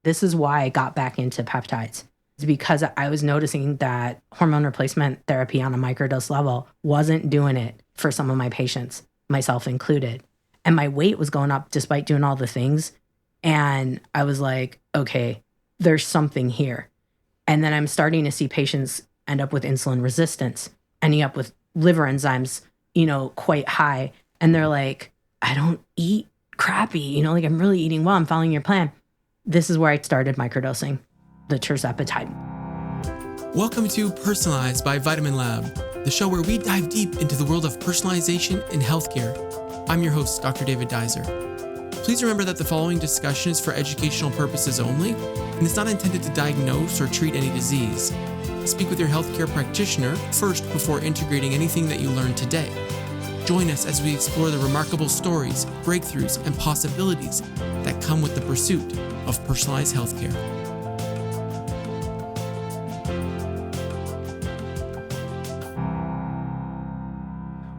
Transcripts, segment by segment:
This is why I got back into peptides. It's because I was noticing that hormone replacement therapy on a microdose level wasn't doing it for some of my patients, myself included. And my weight was going up despite doing all the things. And I was like, okay, there's something here. And then I'm starting to see patients end up with insulin resistance, ending up with liver enzymes, quite high. And they're like, I don't eat crappy, like I'm really eating well. I'm following your plan. This is where I started microdosing the tirzepatide. Welcome to Personalized by VitaminLab, the show where we dive deep into the world of personalization in healthcare. I'm your host, Dr. David Duizer. Please remember that the following discussion is for educational purposes only and is not intended to diagnose or treat any disease. Speak with your healthcare practitioner first before integrating anything that you learned today. Join us as we explore the remarkable stories, breakthroughs, and possibilities that come with the pursuit of personalized healthcare.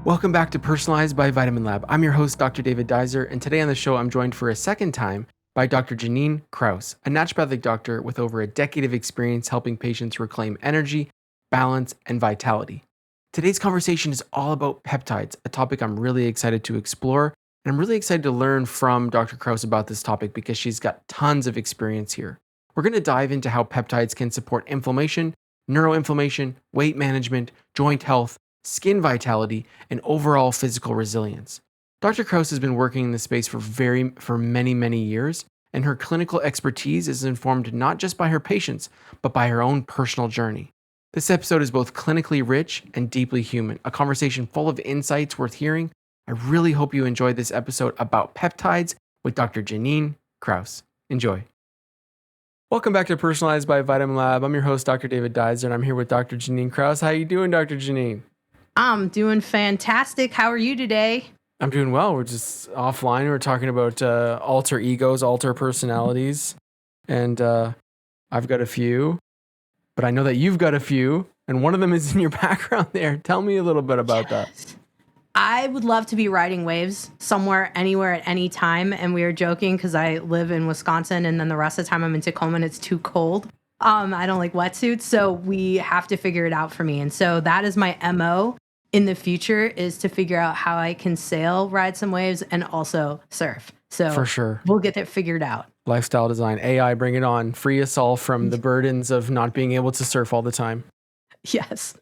Welcome back to Personalized by VitaminLab. I'm your host, Dr. David Duizer, and today on the show, I'm joined for a second time by Dr. Jannine Krause, a naturopathic doctor with over a decade of experience helping patients reclaim energy, balance, and vitality. Today's conversation is all about peptides, a topic I'm really excited to explore, and I'm really excited to learn from Dr. Krause about this topic because she's got tons of experience here. We're going to dive into how peptides can support inflammation, neuroinflammation, weight management, joint health, skin vitality, and overall physical resilience. Dr. Krause has been working in this space for many, many years, and her clinical expertise is informed not just by her patients, but by her own personal journey. This episode is both clinically rich and deeply human, a conversation full of insights worth hearing. I really hope you enjoyed this episode about peptides with Dr. Jannine Krause. Enjoy. Welcome back to Personalized by VitaminLab. I'm your host, Dr. David Duizer, and I'm here with Dr. Jannine Krause. How you doing, Dr. Jannine? I'm doing fantastic. How are you today? I'm doing well. We're just offline. We're talking about alter egos, alter personalities. And I've got a few, but I know that you've got a few. And one of them is in your background there. Tell me a little bit about that. I would love to be riding waves somewhere, anywhere, at any time. And we were joking because I live in Wisconsin and then the rest of the time I'm in Tacoma and it's too cold. I don't like wetsuits. So we have to figure it out for me. And so that is my MO. In the future is to figure out how I can sail, ride some waves, and also surf. So for sure, we'll get it figured out. Lifestyle design, AI, bring it on. Free us all from the burdens of not being able to surf all the time. Yes,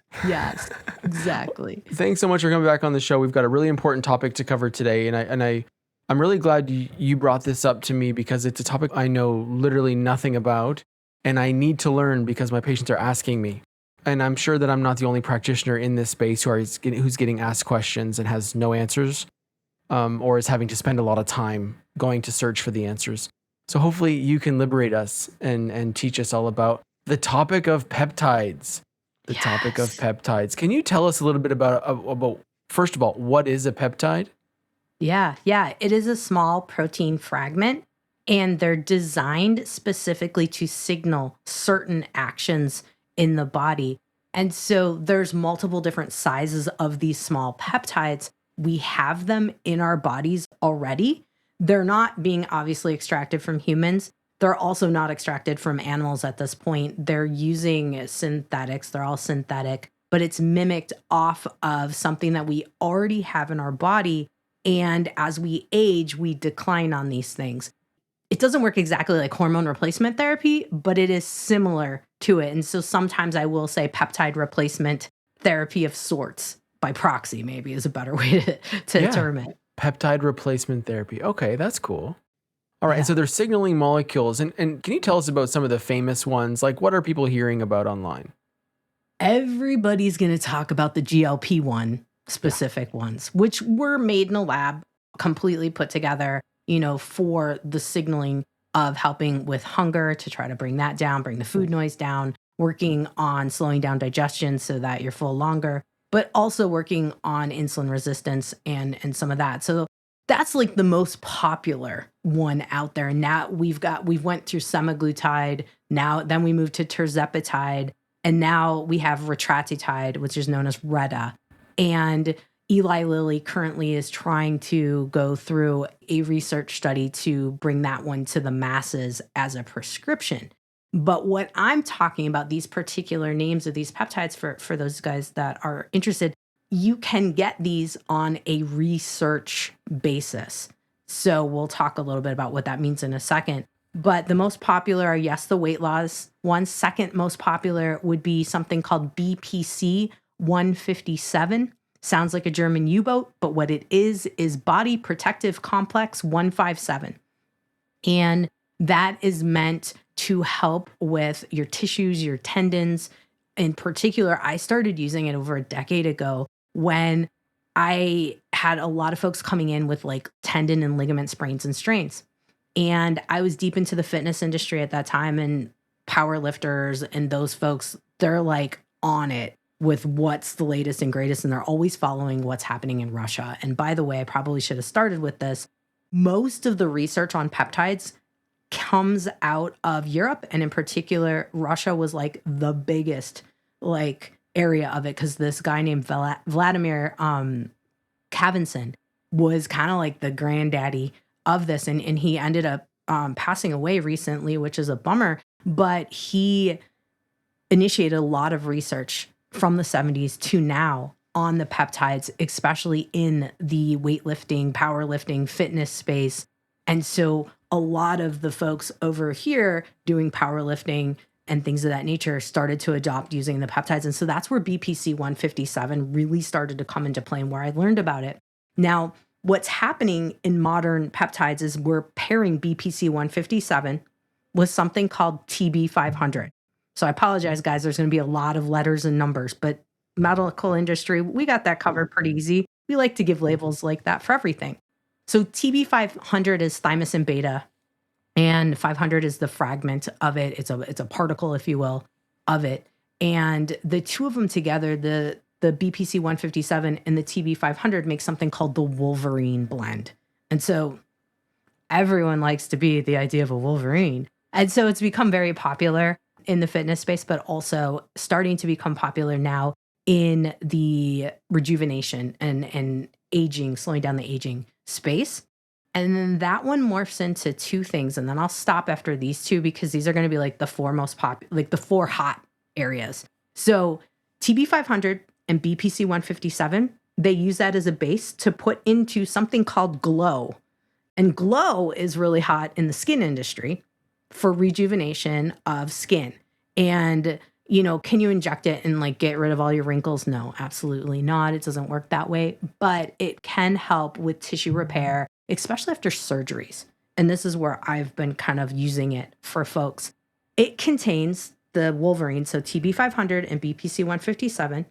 exactly. Thanks so much for coming back on the show. We've got a really important topic to cover today, and I'm really glad you brought this up to me because it's a topic I know literally nothing about, and I need to learn because my patients are asking me. And I'm sure that I'm not the only practitioner in this space who's getting asked questions and has no answers, or is having to spend a lot of time going to search for the answers. So hopefully you can liberate us and teach us all about the topic of peptides. Yes. Topic of peptides. Can you tell us a little bit about first of all, what is a peptide? Yeah. It is a small protein fragment, and they're designed specifically to signal certain actions in the body. And so there's multiple different sizes of these small peptides. We have them in our bodies already. They're not being obviously extracted from humans. They're also not extracted from animals at this point. They're using synthetics. They're all synthetic, but it's mimicked off of something that we already have in our body. And as we age, we decline on these things. It doesn't work exactly like hormone replacement therapy, but it is similar to it. And so sometimes I will say peptide replacement therapy of sorts, by proxy maybe is a better way to term it. Peptide replacement therapy. Okay, that's cool. All right, and so they're signaling molecules. And can you tell us about some of the famous ones? Like, what are people hearing about online? Everybody's going to talk about the GLP-1 specific ones, which were made in a lab, completely put together, for the signaling of helping with hunger to try to bring that down, bring the food noise down, working on slowing down digestion so that you're full longer, but also working on insulin resistance and some of that. So that's like the most popular one out there. Now we've went through semaglutide. Then we moved to tirzepatide, and now we have retatrutide, which is known as Retta. And Eli Lilly currently is trying to go through a research study to bring that one to the masses as a prescription. But what I'm talking about, these particular names of these peptides, for those guys that are interested, you can get these on a research basis. So we'll talk a little bit about what that means in a second. But the most popular are, yes, the weight loss ones. Second most popular would be something called BPC 157. Sounds like a German U-boat, but what it is Body Protective Complex 157. And that is meant to help with your tissues, your tendons. In particular, I started using it over a decade ago when I had a lot of folks coming in with like tendon and ligament sprains and strains. And I was deep into the fitness industry at that time, and power lifters and those folks, they're like on it with what's the latest and greatest, and they're always following what's happening in Russia. And by the way, I probably should have started with this. Most of the research on peptides comes out of Europe, and in particular, Russia was like the biggest like area of it, because this guy named Vladimir Kavinson was kind of like the granddaddy of this, and he ended up passing away recently, which is a bummer. But he initiated a lot of research from the 70s to now on the peptides, especially in the weightlifting, powerlifting, fitness space. And so a lot of the folks over here doing powerlifting and things of that nature started to adopt using the peptides. And so that's where BPC 157 really started to come into play and where I learned about it. Now, what's happening in modern peptides is we're pairing BPC 157 with something called TB 500. So I apologize, guys. There's going to be a lot of letters and numbers, but medical industry, we got that covered pretty easy. We like to give labels like that for everything. So TB 500 is thymosin beta, and 500 is the fragment of it. It's a particle, if you will, of it. And the two of them together, the BPC 157 and the TB 500, make something called the Wolverine blend. And so everyone likes to be the idea of a Wolverine. And so it's become very popular in the fitness space, but also starting to become popular now in the rejuvenation and aging, slowing down the aging space. And then that one morphs into two things. And then I'll stop after these two, because these are going to be like the four most popular, like the four hot areas. So TB 500 and BPC 157, they use that as a base to put into something called Glow. And Glow is really hot in the skin industry for rejuvenation of skin. And, you know, can you inject it and like get rid of all your wrinkles? No, absolutely not. It doesn't work that way, but it can help with tissue repair, especially after surgeries. And this is where I've been kind of using it for folks. It contains the Wolverine, so TB 500 and BPC 157.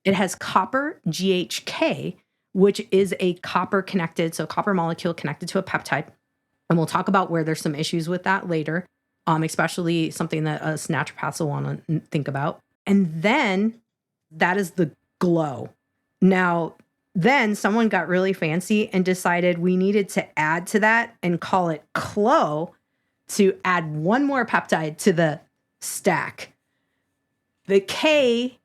It has copper GHK, which is a copper molecule connected to a peptide. And we'll talk about where there's some issues with that later, especially something that us naturopaths will want to think about. And then that is the Glow. Now, then someone got really fancy and decided we needed to add to that and call it Clo to add one more peptide to the stack. The K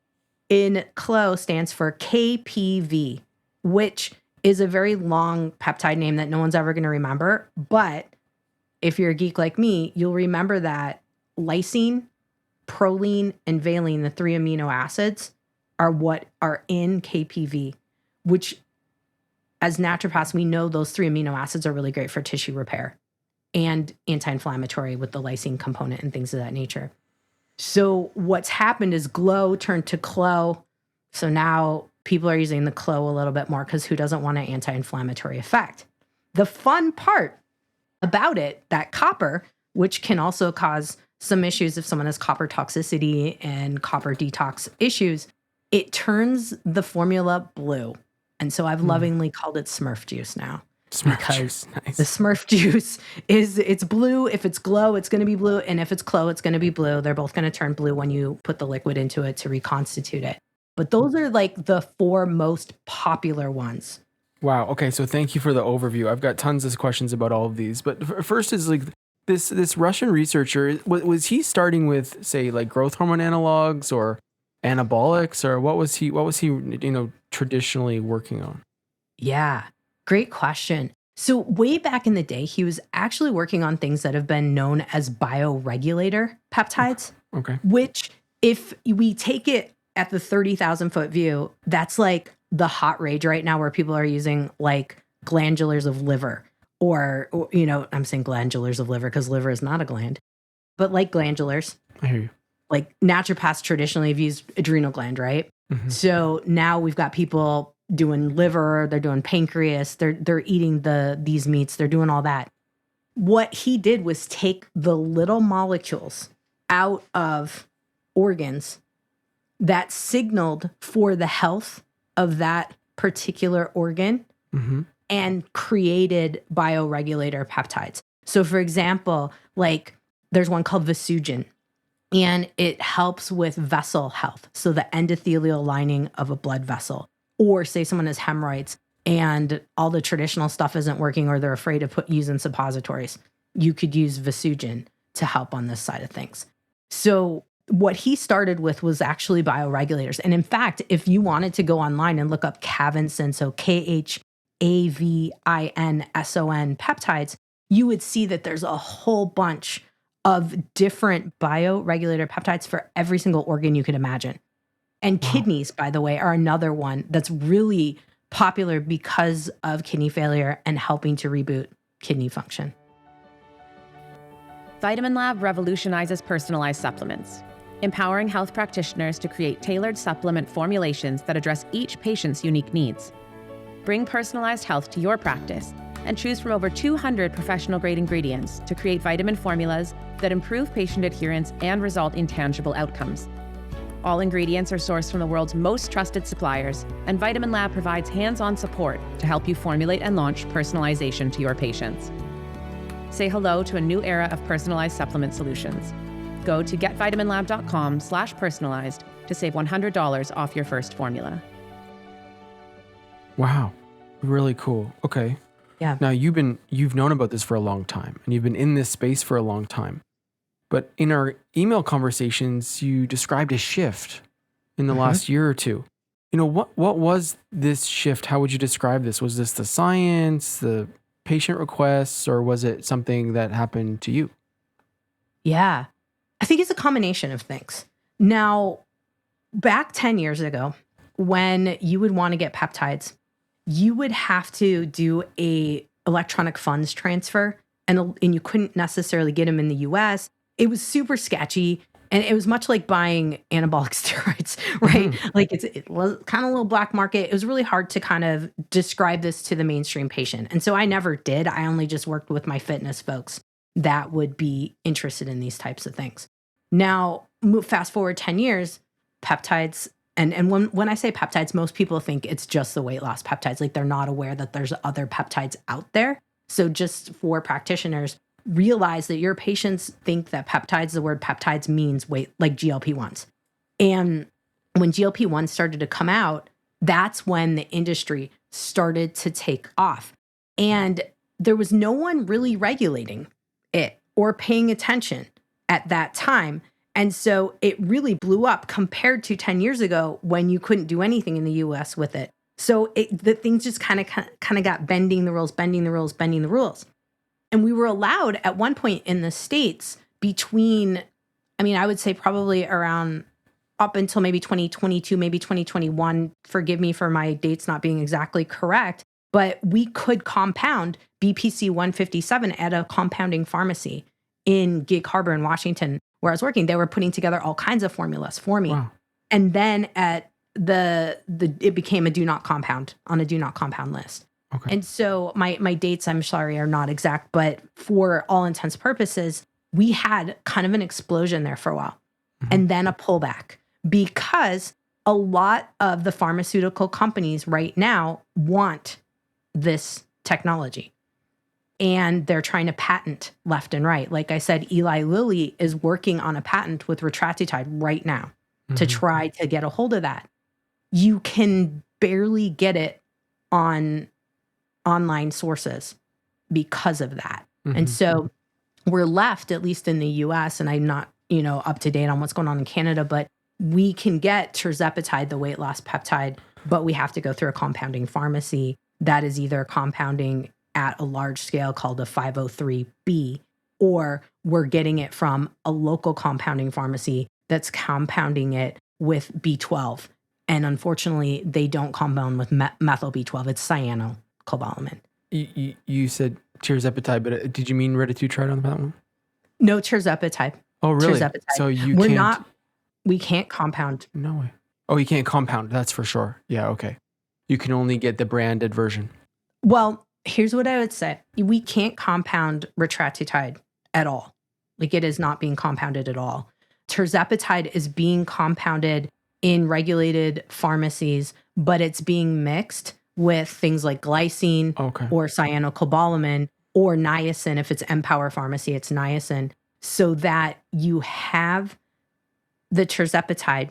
in Clo stands for KPV, which is a very long peptide name that no one's ever going to remember. But if you're a geek like me, you'll remember that lysine, proline, and valine, the three amino acids, are what are in KPV, which as naturopaths, we know those three amino acids are really great for tissue repair and anti-inflammatory with the lysine component and things of that nature. So what's happened is Glow turned to Clo. So now people are using the Clo a little bit more, because who doesn't want an anti-inflammatory effect? The fun part about it, that copper, which can also cause some issues if someone has copper toxicity and copper detox issues, it turns the formula blue. And so I've lovingly called it Smurf juice now. Smurf juice, nice. The Smurf juice it's blue. If it's Glow, it's going to be blue. And if it's Clo, it's going to be blue. They're both going to turn blue when you put the liquid into it to reconstitute it. But those are like the four most popular ones. Wow. Okay. So thank you for the overview. I've got tons of questions about all of these. But first is like this Russian researcher, was he starting with, say, like growth hormone analogs, or anabolics, or what was he, traditionally working on? Yeah, great question. So, way back in the day, he was actually working on things that have been known as bioregulator peptides, Okay. which, if we take it at the 30,000-foot view, that's like the hot rage right now where people are using like glandulars of liver, or I'm saying glandulars of liver because liver is not a gland, but like glandulars, I hear you. like naturopaths traditionally have used adrenal gland, right? Mhm. So now we've got people doing liver, they're doing pancreas, they're eating these meats, they're doing all that. What he did was take the little molecules out of organs that signaled for the health of that particular organ Mhm. and created bioregulator peptides. So for example, like there's one called Visugen, and it helps with vessel health. So the endothelial lining of a blood vessel, or say someone has hemorrhoids and all the traditional stuff isn't working, or they're afraid of using suppositories. You could use Visugen to help on this side of things. So what he started with was actually bioregulators. And in fact, if you wanted to go online and look up Kavinson, so Kavinson peptides, you would see that there's a whole bunch of different bioregulator peptides for every single organ you could imagine. And Wow. kidneys, by the way, are another one that's really popular because of kidney failure and helping to reboot kidney function. VitaminLab revolutionizes personalized supplements, empowering health practitioners to create tailored supplement formulations that address each patient's unique needs. Bring personalized health to your practice and choose from over 200 professional-grade ingredients to create vitamin formulas that improve patient adherence and result in tangible outcomes. All ingredients are sourced from the world's most trusted suppliers, and VitaminLab provides hands-on support to help you formulate and launch personalization to your patients. Say hello to a new era of personalized supplement solutions. Go to getvitaminlab.com/personalized to save $100 off your first formula. Wow. Really cool. Okay. Yeah. Now you've known about this for a long time, and you've been in this space for a long time. But in our email conversations, you described a shift in the last year or two. What was this shift? How would you describe this? Was this the science, the patient requests, or was it something that happened to you? Yeah. I think it's a combination of things. Now, back 10 years ago, when you would want to get peptides, you would have to do a electronic funds transfer, and you couldn't necessarily get them in the US. It was super sketchy, and it was much like buying anabolic steroids, right? Like it was kind of a little black market. It was really hard to kind of describe this to the mainstream patient. And so I never did. I only just worked with my fitness folks that would be interested in these types of things. Now, fast forward 10 years, peptides, and when I say peptides, most people think it's just the weight loss peptides. Like they're not aware that there's other peptides out there. So just for practitioners, realize that your patients think that peptides, the word peptides means weight, like GLP-1s. And when GLP-1s started to come out, that's when the industry started to take off. And there was no one really regulating it or paying attention at that time. And so it really blew up compared to 10 years ago when you couldn't do anything in the US with it. So the things just kind of got bending the rules. And we were allowed at one point in the States I would say probably around up until maybe 2022, maybe 2021. Forgive me for my dates not being exactly correct, but we could compound BPC 157 at a compounding pharmacy in Gig Harbor in Washington, where I was working. They were putting together all kinds of formulas for me. Wow. And then at it became a do not compound list. Okay. And so my dates, I'm sorry, are not exact, but for all intents and purposes, we had kind of an explosion there for a while and then a pullback because a lot of the pharmaceutical companies right now want this technology and they're trying to patent left and right. Like I said, Eli Lilly is working on a patent with retatrutide right now to try to get a hold of that. You can barely get it on online sources because of that. And so we're left, at least in the US, and I'm not, up to date on what's going on in Canada, but we can get tirzepatide, the weight loss peptide, but we have to go through a compounding pharmacy that is either compounding at a large scale called a 503B, or we're getting it from a local compounding pharmacy that's compounding it with B12. And unfortunately, they don't compound with methyl B12. It's cyanocobalamin. You said tirzepatide, but did you mean retatrutide on that one? No, tirzepatide. Oh, really? Tirzepatide. So We can't compound. No way. Oh, you can't compound. That's for sure. Yeah, okay. You can only get the branded version. Well, here's what I would say. We can't compound retatrutide at all. Like, it is not being compounded at all. Tirzepatide is being compounded in regulated pharmacies, but it's being mixed with things like glycine or cyanocobalamin or niacin. If it's Empower Pharmacy, it's niacin, so that you have the tirzepatide,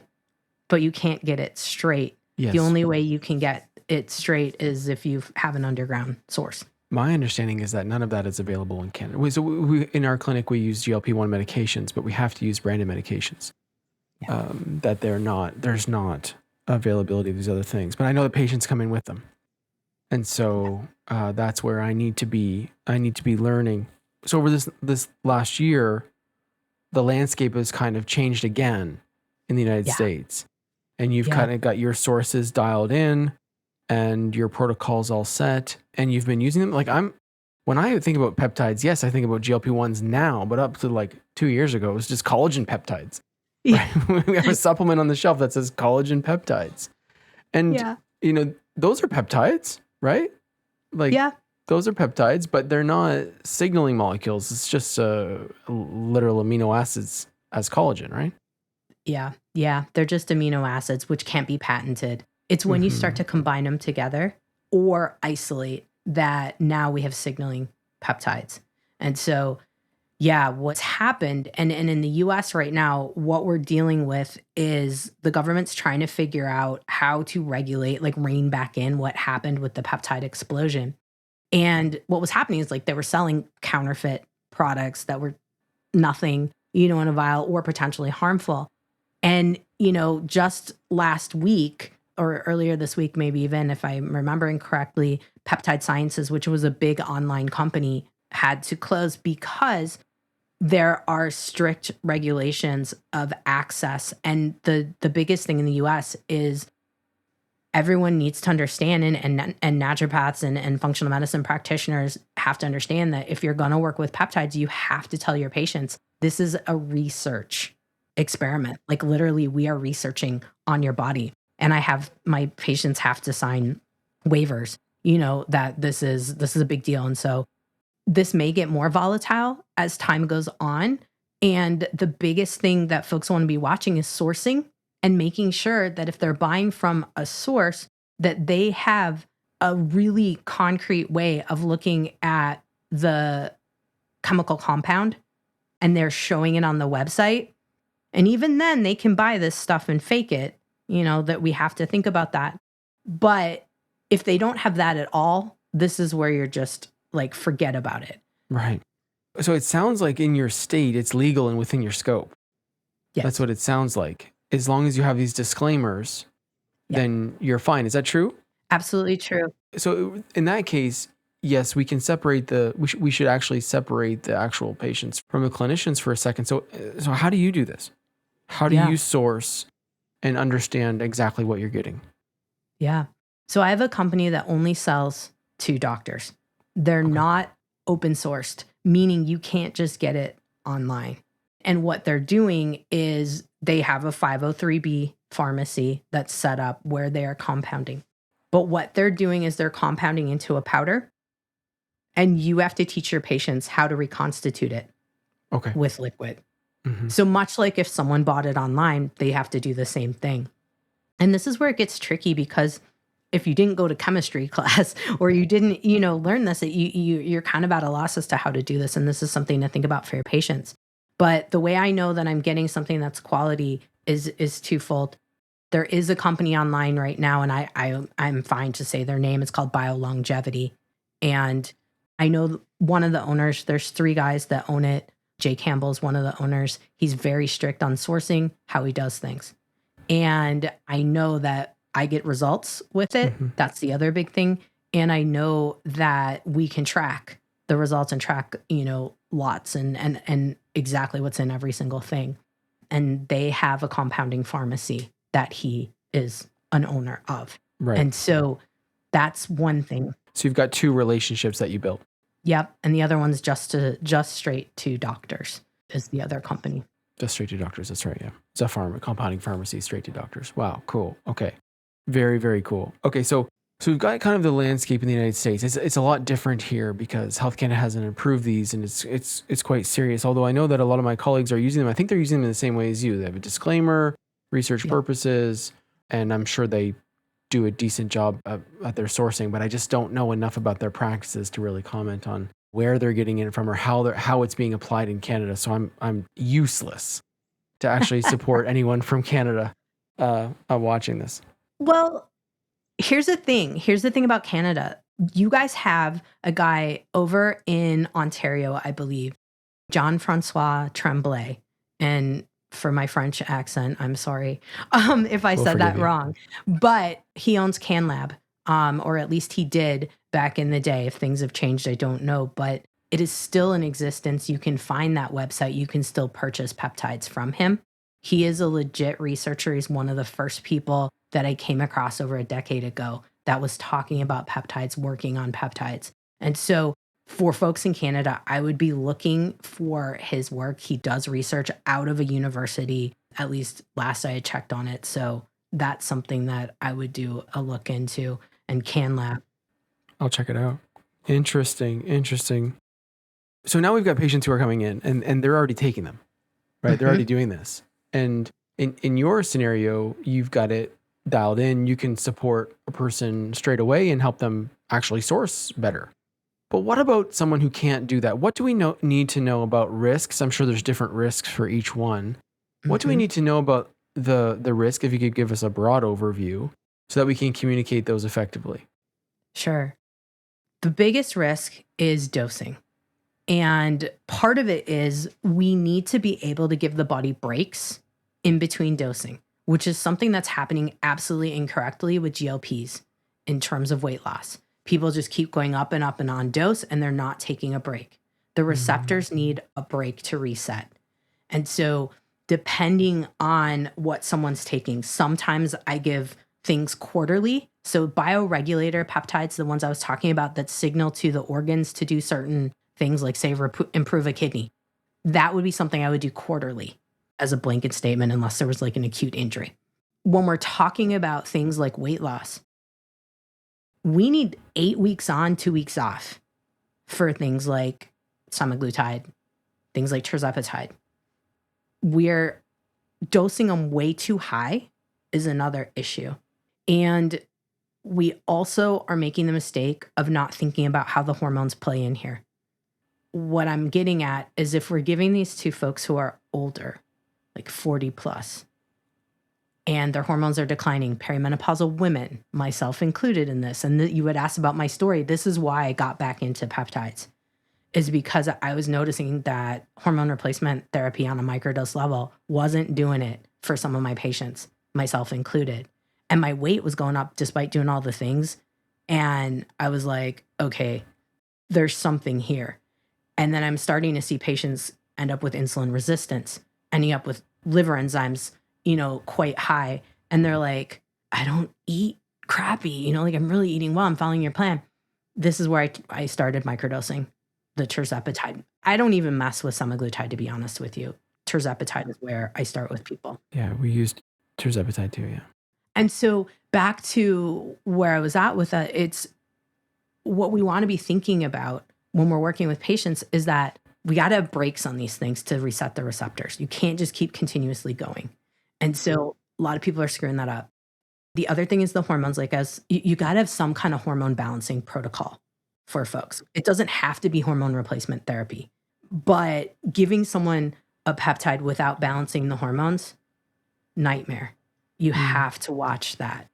but you can't get it straight. Yes. The only way you can get it straight is if you have an underground source. My understanding is that none of that is available in Canada. So in our clinic, we use GLP-1 medications, but we have to use branded medications. Yeah. That there's not availability of these other things. But I know the patients come in with them. And so that's where I need to be learning. So over this last year, the landscape has kind of changed again in the United States. And you've kind of got your sources dialed in and your protocols all set, and you've been using them. Like, when I think about peptides, yes, I think about GLP-1s now, but up to like 2 years ago, it was just collagen peptides. Yeah. Right? We have a supplement on the shelf that says collagen peptides. And, those are peptides, right? Like, those are peptides, but they're not signaling molecules. It's just literal amino acids as collagen, right? Yeah. They're just amino acids, which can't be patented. It's when you start to combine them together or isolate that now we have signaling peptides. And so, what's happened, and in the US right now, what we're dealing with is the government's trying to figure out how to regulate, like rein back in what happened with the peptide explosion. And what was happening is, like, they were selling counterfeit products that were nothing, in a vial or potentially harmful. And, just last week or earlier this week, maybe even if I'm remembering correctly, Peptide Sciences, which was a big online company, had to close because there are strict regulations of access. And the biggest thing in the US is everyone needs to understand, and naturopaths and functional medicine practitioners have to understand that if you're going to work with peptides, you have to tell your patients, this is a research experiment. Like, literally, we are researching on your body. And my patients have to sign waivers, that this is a big deal. And so this may get more volatile as time goes on. And the biggest thing that folks want to be watching is sourcing and making sure that if they're buying from a source, that they have a really concrete way of looking at the chemical compound and they're showing it on the website. And even then they can buy this stuff and fake it, that we have to think about that. But if they don't have that at all, this is where you're just like, forget about it. Right. So it sounds like in your state, it's legal and within your scope. Yes. That's what it sounds like. As long as you have these disclaimers, then you're fine. Is that true? Absolutely true. So in that case, yes, we can separate we should actually separate the actual patients from the clinicians for a second. So how do you do this? How do you source and understand exactly what you're getting? Yeah. So I have a company that only sells to doctors. They're not open sourced, meaning you can't just get it online. And what they're doing is they have a 503B pharmacy that's set up where they are compounding. But what they're doing is they're compounding into a powder, and you have to teach your patients how to reconstitute it with liquid. Mm-hmm. So much like if someone bought it online, they have to do the same thing. And this is where it gets tricky, because if you didn't go to chemistry class or you didn't, learn this, you're kind of at a loss as to how to do this. And this is something to think about for your patients. But the way I know that I'm getting something that's quality is twofold. There is a company online right now, and I'm fine to say their name. It's called BioLongevity. And I know one of the owners, there's 3 guys that own it. Jay Campbell's one of the owners. He's very strict on sourcing, how he does things. And I know that I get results with it. Mm-hmm. That's the other big thing. And I know that we can track the results and track, lots and exactly what's in every single thing. And they have a compounding pharmacy that he is an owner of. Right. And so that's one thing. So you've got two relationships that you built. Yep. And the other one's just straight to doctors is the other company. Just straight to doctors. That's right. Yeah. It's a compounding pharmacy, straight to doctors. Wow. Cool. Okay. Very, very cool. Okay. So we've got kind of the landscape in the United States. It's a lot different here because Health Canada hasn't improved these, and it's quite serious. Although I know that a lot of my colleagues are using them. I think they're using them in the same way as you. They have a disclaimer, research purposes, and I'm sure they do a decent job at their sourcing, but I just don't know enough about their practices to really comment on where they're getting it from or how it's being applied in Canada. So I'm useless to actually support anyone from Canada watching this. Well, here's the thing. Here's the thing about Canada. You guys have a guy over in Ontario, I believe, Jean-Francois Tremblay, and for my French accent, I'm sorry if I said that wrong, but he owns CanLab, or at least he did back in the day. If things have changed, I don't know, but it is still in existence. You can find that website. You can still purchase peptides from him. He is a legit researcher. He's one of the first people that I came across over a decade ago that was talking about peptides, working on peptides. And so for folks in Canada, I would be looking for his work. He does research out of a university, at least last I had checked on it. So that's something that I would do a look into, and CanLab. I'll check it out. Interesting. So now we've got patients who are coming in and they're already taking them, right? They're already doing this. And in your scenario, you've got it dialed in. You can support a person straight away and help them actually source better. But what about someone who can't do that? What do we need to know about risks? I'm sure there's different risks for each one. What do we need to know about the risk, if you could give us a broad overview, so that we can communicate those effectively? Sure. The biggest risk is dosing. And part of it is we need to be able to give the body breaks in between dosing, which is something that's happening absolutely incorrectly with GLPs in terms of weight loss. People just keep going up and up and on dose, and they're not taking a break. The receptors need a break to reset. And so depending on what someone's taking, sometimes I give things quarterly. So bioregulator peptides, the ones I was talking about that signal to the organs to do certain things like, say, improve a kidney. That would be something I would do quarterly as a blanket statement, unless there was like an acute injury. When we're talking about things like weight loss, we need 8 weeks on, 2 weeks off for things like semaglutide, things like tirzepatide. We're dosing them way too high is another issue. And we also are making the mistake of not thinking about how the hormones play in here. What I'm getting at is if we're giving these to folks who are older, like 40 plus, and their hormones are declining, perimenopausal women, myself included in this, and you would ask about my story. This is why I got back into peptides, is because I was noticing that hormone replacement therapy on a microdose level wasn't doing it for some of my patients, myself included. And my weight was going up despite doing all the things. And I was like, okay, there's something here. And then I'm starting to see patients end up with insulin resistance, ending up with liver enzymes, quite high. And they're like, I don't eat crappy, like I'm really eating well. I'm following your plan. This is where I started microdosing the tirzepatide. I don't even mess with semaglutide, to be honest with you. Tirzepatide is where I start with people. Yeah, we used tirzepatide too, yeah. And so back to where I was at with that, it's what we want to be thinking about when we're working with patients is that we got to have breaks on these things to reset the receptors. You can't just keep continuously going. And so a lot of people are screwing that up. The other thing is the hormones, like you got to have some kind of hormone balancing protocol for folks. It doesn't have to be hormone replacement therapy, but giving someone a peptide without balancing the hormones, nightmare. You have to watch that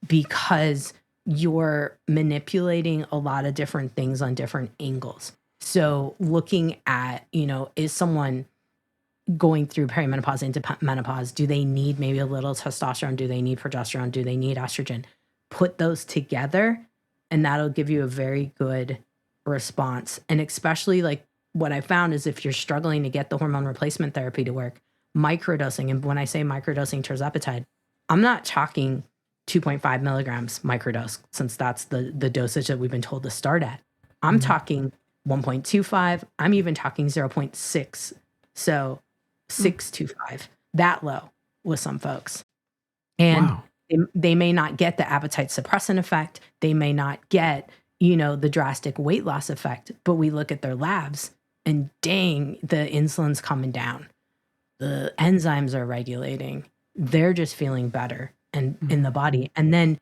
because you're manipulating a lot of different things on different angles. So looking at, is someone going through perimenopause into menopause. Do they need maybe a little testosterone? Do they need progesterone? Do they need estrogen? Put those together, and that'll give you a very good response. And especially like what I found is if you're struggling to get the hormone replacement therapy to work, microdosing, and when I say microdosing tirzepatide, I'm not talking 2.5 milligrams microdose, since that's the dosage that we've been told to start at. I'm talking 1.25. I'm even talking 0.6. So 625, that low with some folks. And Wow. they may not get the appetite suppressant effect. They may not get, the drastic weight loss effect, but we look at their labs and dang, the insulin's coming down. The enzymes are regulating. They're just feeling better and in the body. And then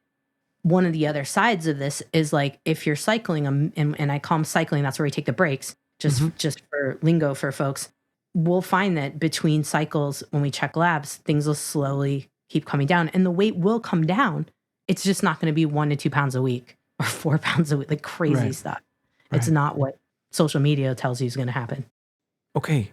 one of the other sides of this is like, if you're cycling them, and I call them cycling, that's where we take the breaks, just for lingo for folks. We'll find that between cycles, when we check labs, things will slowly keep coming down and the weight will come down. It's just not going to be 1 to 2 pounds a week or 4 pounds a week, like crazy stuff. It's not what social media tells you is going to happen. Okay.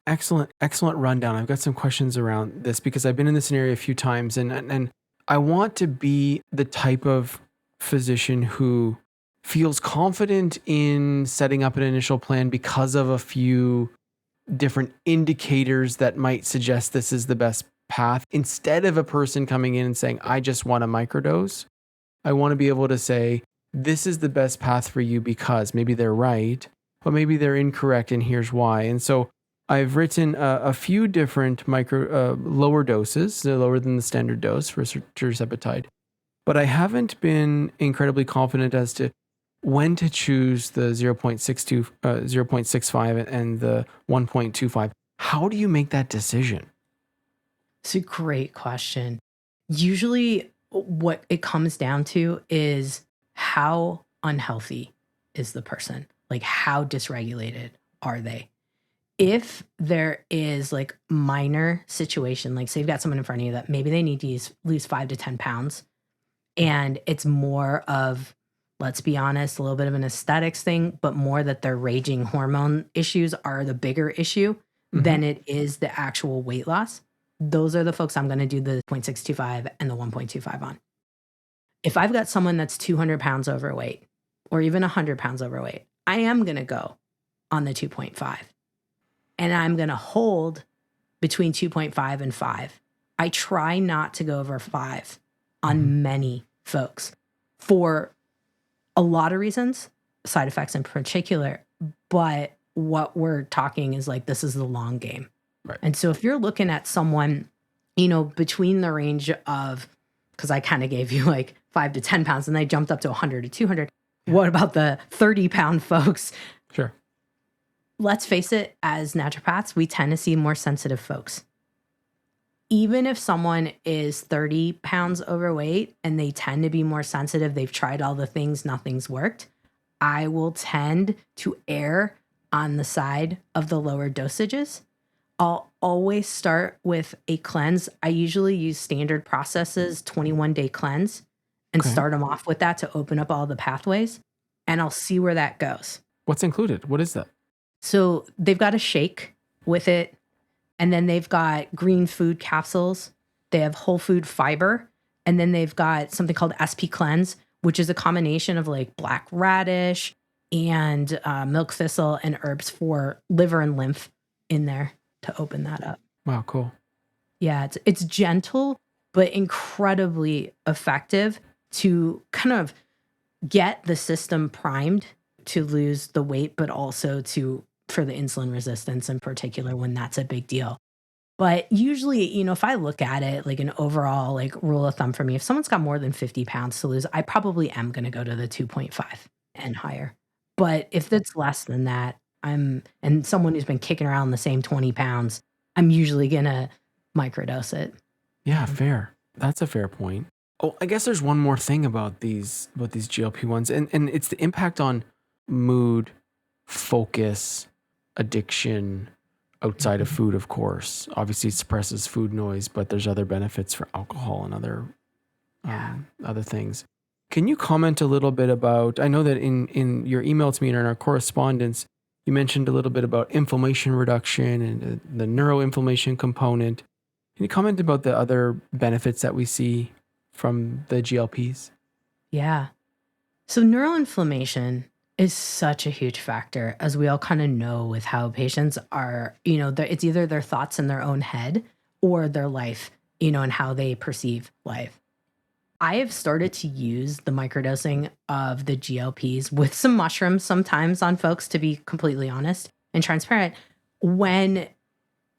Excellent rundown. I've got some questions around this because I've been in this scenario a few times, and I want to be the type of physician who feels confident in setting up an initial plan because of a few different indicators that might suggest this is the best path. Instead of a person coming in and saying, I just want a microdose, I want to be able to say, this is the best path for you because maybe they're right, but maybe they're incorrect, and here's why. And so I've written a few different lower doses, so lower than the standard dose for tirzepatide, but I haven't been incredibly confident as to when to choose the 0.65 and the 1.25. How do you make that decision? It's a great question. Usually what it comes down to is how unhealthy is the person? Like how dysregulated are they? If there is like minor situation, like say you've got someone in front of you that maybe they need to lose 5 to 10 pounds, and it's more of, let's be honest, a little bit of an aesthetics thing, but more that their raging hormone issues are the bigger issue than it is the actual weight loss. Those are the folks I'm going to do the 0.625 and the 1.25 on. If I've got someone that's 200 pounds overweight or even 100 pounds overweight, I am going to go on the 2.5. And I'm going to hold between 2.5 and 5. I try not to go over 5 on many folks for a lot of reasons, side effects in particular, but what we're talking is like, this is the long game. Right. And so if you're looking at someone, between the range of, because I kind of gave you like 5 to 10 pounds and they jumped up to 100 to 200. Yeah. What about the 30-pound folks? Sure. Let's face it, as naturopaths, we tend to see more sensitive folks. Even if someone is 30 pounds overweight and they tend to be more sensitive, they've tried all the things, nothing's worked, I will tend to err on the side of the lower dosages. I'll always start with a cleanse. I usually use standard processes, 21-day cleanse, and start them off with that to open up all the pathways, and I'll see where that goes. What's included? What is that? So they've got a shake with it, and then they've got green food capsules. They have whole food fiber, and then they've got something called SP Cleanse, which is a combination of like black radish and milk thistle and herbs for liver and lymph in there to open that up. Wow, cool. Yeah, it's gentle, but incredibly effective to kind of get the system primed to lose the weight, but also for the insulin resistance in particular, when that's a big deal. But usually, if I look at it like an overall like rule of thumb for me, if someone's got more than 50 pounds to lose, I probably am going to go to the 2.5 and higher. But if it's less than that, and someone who's been kicking around the same 20 pounds, I'm usually going to microdose it. Yeah, fair. That's a fair point. Oh, I guess there's one more thing about these GLP-1s, and it's the impact on mood, focus, addiction, outside of food, of course. Obviously, it suppresses food noise, but there's other benefits for alcohol and other things. Can you comment a little bit about, I know that in your email to me and in our correspondence, You mentioned a little bit about inflammation reduction and the neuroinflammation component. Can you comment about the other benefits that we see from the GLPs? Yeah. So neuroinflammation is such a huge factor, as we all kind of know with how patients are, it's either their thoughts in their own head or their life, and how they perceive life. I have started to use the microdosing of the GLPs with some mushrooms sometimes on folks, to be completely honest and transparent, when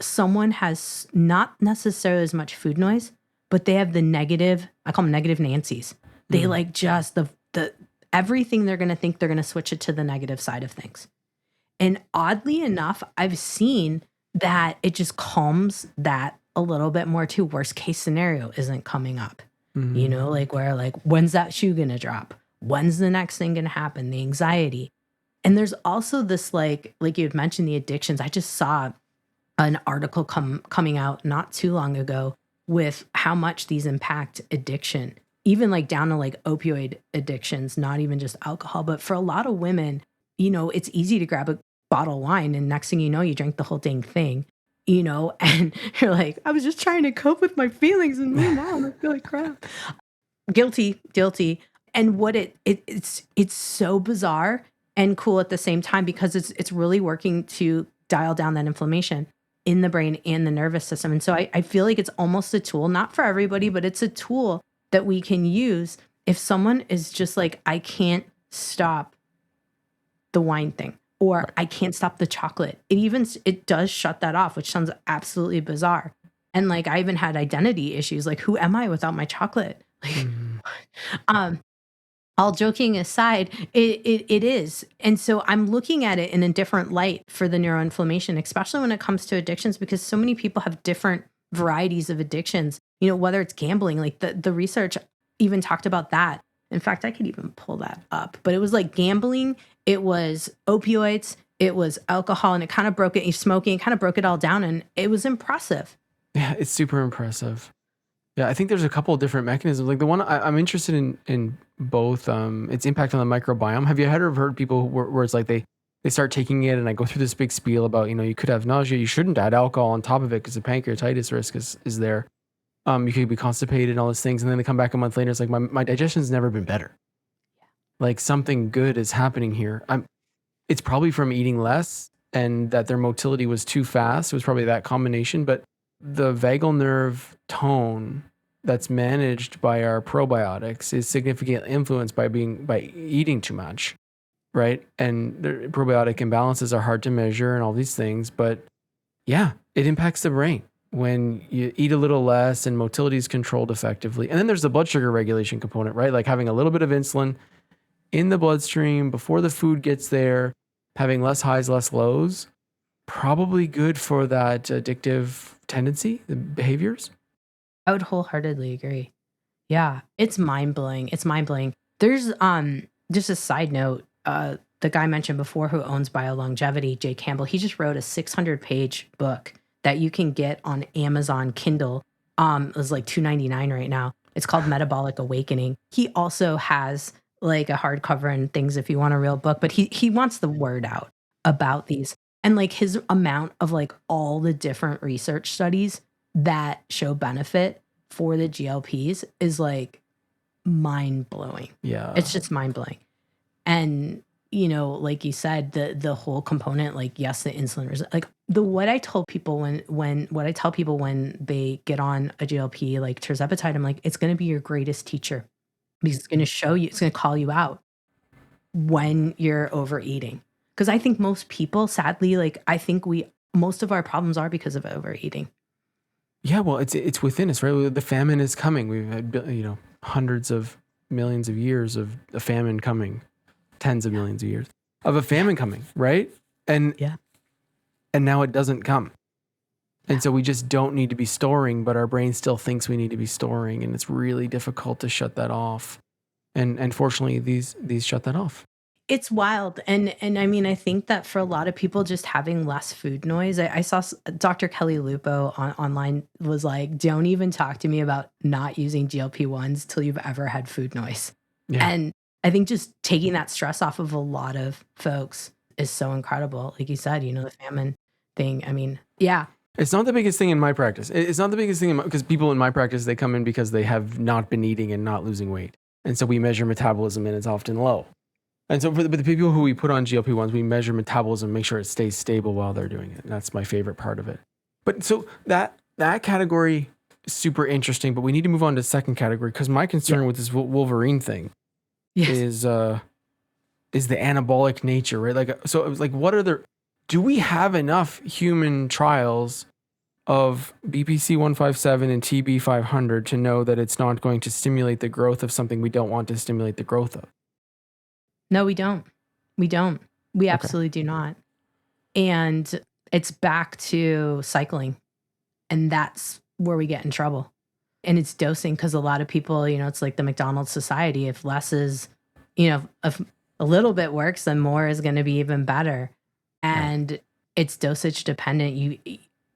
someone has not necessarily as much food noise, but they have the negative, I call them negative Nancy's. They like just the everything they're going to think, they're going to switch it to the negative side of things. And oddly enough, I've seen that it just calms that a little bit more too. Worst case scenario isn't coming up. Like where like, when's that shoe going to drop? When's the next thing going to happen? The anxiety. And there's also this like you had mentioned, the addictions. I just saw an article coming out not too long ago with how much these impact addiction, even like down to like opioid addictions, not even just alcohol. But for a lot of women, it's easy to grab a bottle of wine and next thing you know, you drink the whole dang thing, and you're like, I was just trying to cope with my feelings and now I feel like crap. Guilty. And what it's so bizarre and cool at the same time, because it's really working to dial down that inflammation in the brain and the nervous system. And so I feel like it's almost a tool, not for everybody, but it's a tool that we can use if someone is just like, I can't stop the wine thing, or I can't stop the chocolate. It does shut that off, which sounds absolutely bizarre. And like, I even had identity issues. Like, who am I without my chocolate? Like, all joking aside, it is. And so I'm looking at it in a different light for the neuroinflammation, especially when it comes to addictions, because so many people have different varieties of addictions, whether it's gambling, like the research even talked about that. In fact, I could even pull that up, but it was like gambling, it was opioids, it was alcohol, and it kind of broke it, smoking, kind of broke it all down. And it was impressive. Yeah, it's super impressive. Yeah, I think there's a couple of different mechanisms. Like the one I'm interested in both, its impact on the microbiome. Have you heard people where it's like they start taking it and I go through this big spiel about, you could have nausea, you shouldn't add alcohol on top of it because the pancreatitis risk is there. You could be constipated and all those things. And then they come back a month later, it's like, my digestion's never been better. Yeah. Like something good is happening here. It's probably from eating less and that their motility was too fast. It was probably that combination, but the vagal nerve tone that's managed by our probiotics is significantly influenced by eating too much, right? And the probiotic imbalances are hard to measure and all these things, but yeah, it impacts the brain when you eat a little less and motility is controlled effectively. And then there's the blood sugar regulation component, right? Like having a little bit of insulin in the bloodstream before the food gets there, having less highs, less lows, probably good for that addictive tendency, the behaviors. I would wholeheartedly agree. Yeah, it's mind-blowing. There's just a side note, the guy I mentioned before who owns BioLongevity, Jay Campbell, he just wrote a 600-page book that you can get on Amazon Kindle. It was like $2.99 right now. It's called Metabolic Awakening. He also has like a hardcover and things if you want a real book, but he wants the word out about these. And like his amount of like all the different research studies that show benefit for the GLPs is like mind-blowing. Yeah. It's just mind-blowing. And like you said, the whole component, like, yes, the insulin, like what I tell people when they get on a GLP, like tirzepatide, I'm like, it's going to be your greatest teacher because it's going to show you, it's going to call you out when you're overeating. Because I think most people, sadly, like I think most of our problems are because of overeating. Yeah, well, it's within us, right? The famine is coming. We've had hundreds of millions of years of a famine coming. Tens of millions of years of a famine coming, right? And now it doesn't come. And so we just don't need to be storing, but our brain still thinks we need to be storing, and it's really difficult to shut that off. And fortunately, these shut that off. It's wild. And I mean, I think that for a lot of people, just having less food noise, I saw Dr. Kelly Lupo online was like, don't even talk to me about not using GLP-1s till you've ever had food noise. Yeah. And I think just taking that stress off of a lot of folks is so incredible. Like you said, the famine thing. I mean, yeah. It's not the biggest thing in my practice. It's not the biggest thing because people in my practice, they come in because they have not been eating and not losing weight. And so we measure metabolism and it's often low. And so but the people who we put on GLP-1s, we measure metabolism, make sure it stays stable while they're doing it. And that's my favorite part of it. But so that category is super interesting, but we need to move on to the second category because my concern with this Wolverine thing is the anabolic nature, right? Like, so it was like, do we have enough human trials of BPC 157 and TB 500 to know that it's not going to stimulate the growth of something we don't want to stimulate the growth of? No, we don't. We absolutely do not. And it's back to cycling. And that's where we get in trouble. And it's dosing because a lot of people, it's like the McDonald's society. If less is, if a little bit works, then more is going to be even better. And it's dosage dependent.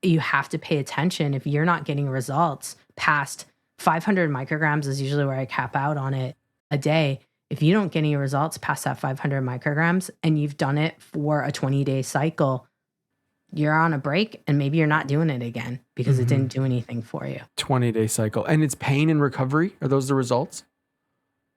You have to pay attention. If you're not getting results past 500 micrograms is usually where I cap out on it a day. If you don't get any results past that 500 micrograms and you've done it for a 20-day cycle, you're on a break and maybe you're not doing it again because it didn't do anything for you. 20-day cycle. And it's pain and recovery. Are those the results?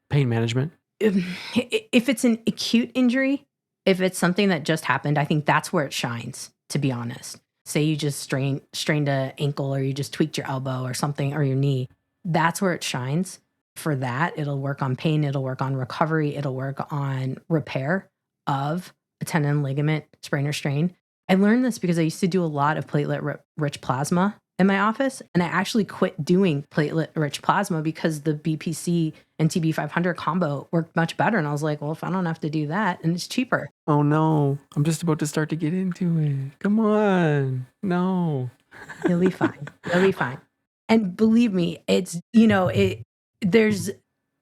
Pain management? If it's an acute injury, if it's something that just happened, I think that's where it shines, to be honest. Say you just strained an ankle or you just tweaked your elbow or something or your knee. That's where it shines. For that, it'll work on pain. It'll work on recovery. It'll work on repair of a tendon, ligament, sprain or strain. I learned this because I used to do a lot of platelet-rich plasma in my office, and I actually quit doing platelet-rich plasma because the BPC and TB500 combo worked much better. And I was like, well, if I don't have to do that, and it's cheaper. Oh, no. I'm just about to start to get into it. Come on. No. You'll be fine. You'll be fine. And believe me, it's,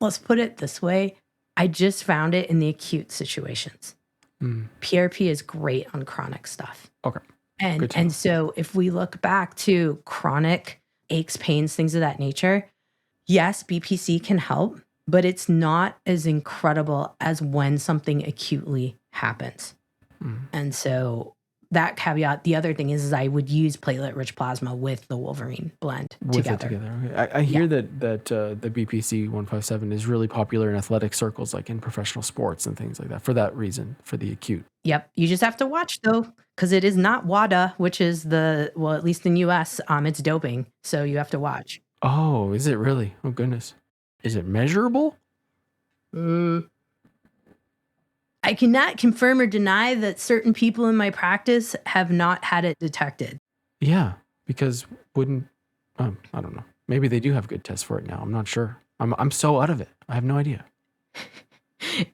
let's put it this way. I just found it in the acute situations. PRP is great on chronic stuff. Okay. And so if we look back to chronic aches, pains, things of that nature, yes, BPC can help, but it's not as incredible as when something acutely happens. And so that caveat, the other thing is I would use platelet-rich plasma with the Wolverine blend together. Okay. I hear that the BPC 157 is really popular in athletic circles, like in professional sports and things like that, for that reason, for the acute. Yep. You just have to watch, though, because it is not WADA, which is at least in US, it's doping. So you have to watch. Oh, is it really? Oh, goodness. Is it measurable? I cannot confirm or deny that certain people in my practice have not had it detected. Yeah, because I don't know. Maybe they do have good tests for it now. I'm not sure. I'm so out of it. I have no idea.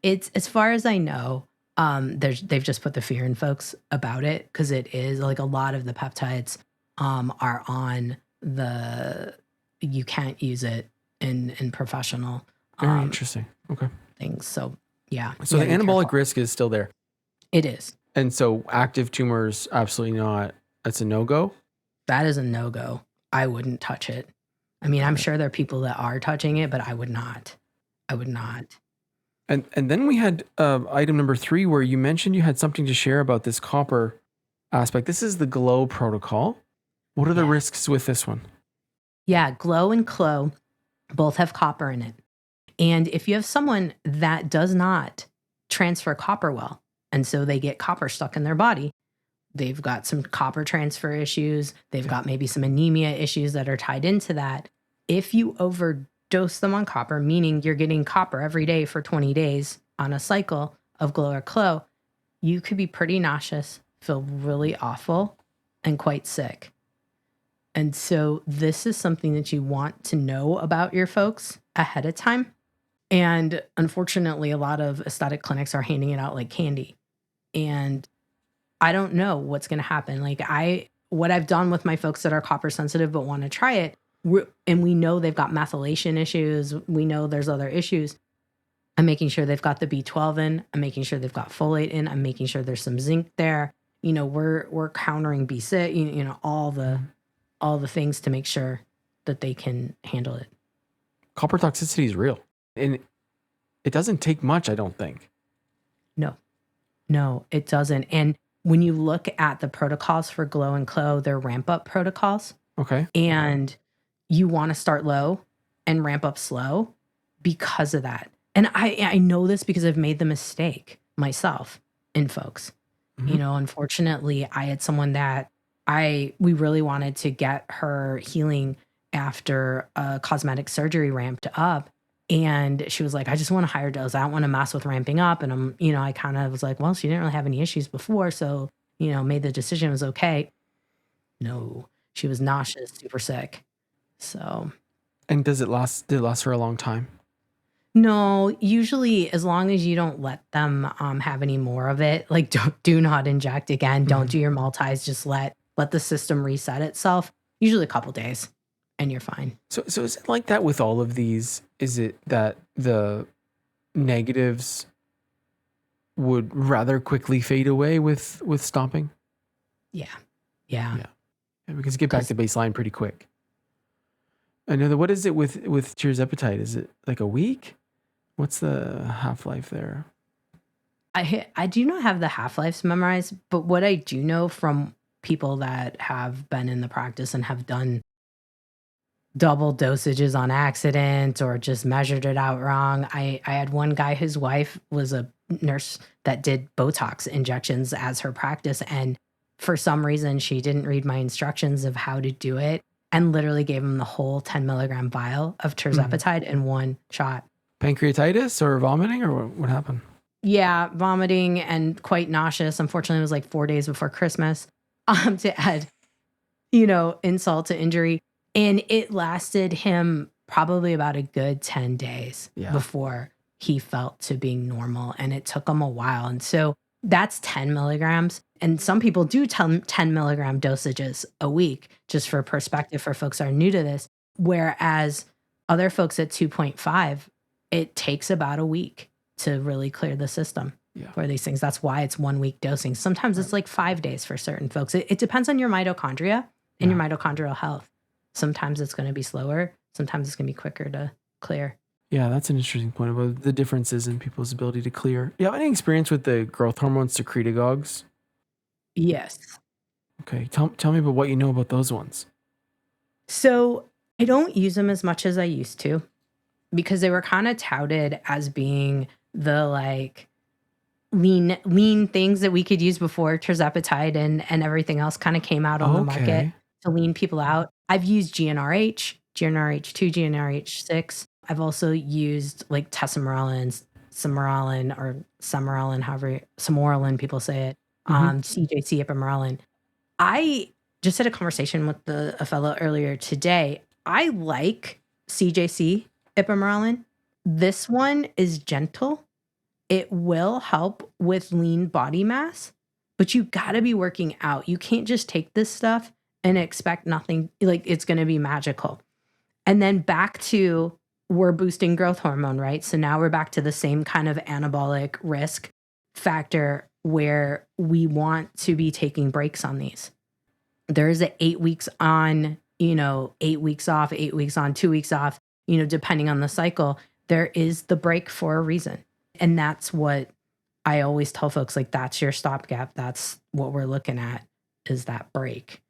It's, as far as I know, they've just put the fear in folks about it because it is like a lot of the peptides are on you can't use it in professional. Very interesting. Okay. Things. So yeah. So the anabolic risk is still there. It is. And so active tumors, absolutely not. That's a no-go? That is a no-go. I wouldn't touch it. I mean, I'm sure there are people that are touching it, but I would not. And then we had item number 3 where you mentioned you had something to share about this copper aspect. This is the GLOW protocol. What are the risks with this one? Yeah, GLOW and CLO both have copper in it. And if you have someone that does not transfer copper well, and so they get copper stuck in their body, they've got some copper transfer issues, they've got maybe some anemia issues that are tied into that. If you overdose them on copper, meaning you're getting copper every day for 20 days on a cycle of GLOW or CLO, you could be pretty nauseous, feel really awful, and quite sick. And so this is something that you want to know about your folks ahead of time. And unfortunately, a lot of aesthetic clinics are handing it out like candy. And I don't know what's going to happen. Like what I've done with my folks that are copper sensitive but want to try it, and we know they've got methylation issues, we know there's other issues. I'm making sure they've got the B12 in. I'm making sure they've got folate in. I'm making sure there's some zinc there. We're countering B6, all the things to make sure that they can handle it. Copper toxicity is real. And it doesn't take much, I don't think. No. No, it doesn't. And when you look at the protocols for Glow and Clo, they're ramp up protocols. Okay. And you want to start low and ramp up slow because of that. And I know this because I've made the mistake myself in folks. Mhm. Unfortunately, I had someone that we really wanted to get her healing after a cosmetic surgery ramped up. And she was like, I just want a higher dose. I don't want to mess with ramping up. And I kind of was like, well, she didn't really have any issues before. So, made the decision, it was okay. No, she was nauseous, super sick. So, And did it last for a long time? no, usually as long as you don't let them have any more of it, like do not inject again, don't do your multis, just let the system reset itself. Usually a couple days and you're fine. So is it like that with all of these? Is it that the negatives would rather quickly fade away with stopping? Yeah. Yeah. Yeah, because you get back to baseline pretty quick. I know that. What is it with tirzepatide? Is it like a week? What's the half-life there? I do not have the half-lives memorized, but what I do know from people that have been in the practice and have done double dosages on accident or just measured it out wrong. I had one guy, his wife was a nurse that did Botox injections as her practice. And for some reason, she didn't read my instructions of how to do it and literally gave him the whole 10 milligram vial of tirzepatide in one shot. Pancreatitis or vomiting or what happened? Yeah, vomiting and quite nauseous. Unfortunately, it was like 4 days before Christmas to add, insult to injury. And it lasted him probably about a good 10 days before he felt to being normal. And it took him a while. And so that's 10 milligrams. And some people do 10 milligram dosages a week, just for perspective for folks that are new to this. Whereas other folks at 2.5, it takes about a week to really clear the system for these things. That's why it's 1 week dosing. Sometimes it's like 5 days for certain folks. It depends on your mitochondria and your mitochondrial health. Sometimes it's going to be slower. Sometimes it's going to be quicker to clear. Yeah, that's an interesting point about the differences in people's ability to clear. You have any experience with the growth hormone secretagogues? Yes. Okay, tell me about what you know about those ones. So I don't use them as much as I used to because they were kind of touted as being the like lean things that we could use before tirzepatide and everything else kind of came out on the market to lean people out. I've used GnRH, GnRH2, GnRH6. I've also used like tesamorelin, samorelin, or samorelin, however, samorelin people say it, CJC, ipamorelin. I just had a conversation with a fellow earlier today. I like CJC, ipamorelin. This one is gentle. It will help with lean body mass, but you got to be working out. You can't just take this stuff and expect nothing, like it's going to be magical. And then back to we're boosting growth hormone, right? So now we're back to the same kind of anabolic risk factor where we want to be taking breaks on these. There is 8 weeks on, 8 weeks off, 8 weeks on, 2 weeks off, depending on the cycle. There is the break for a reason. And that's what I always tell folks, like, that's your stopgap. That's what we're looking at, is that break.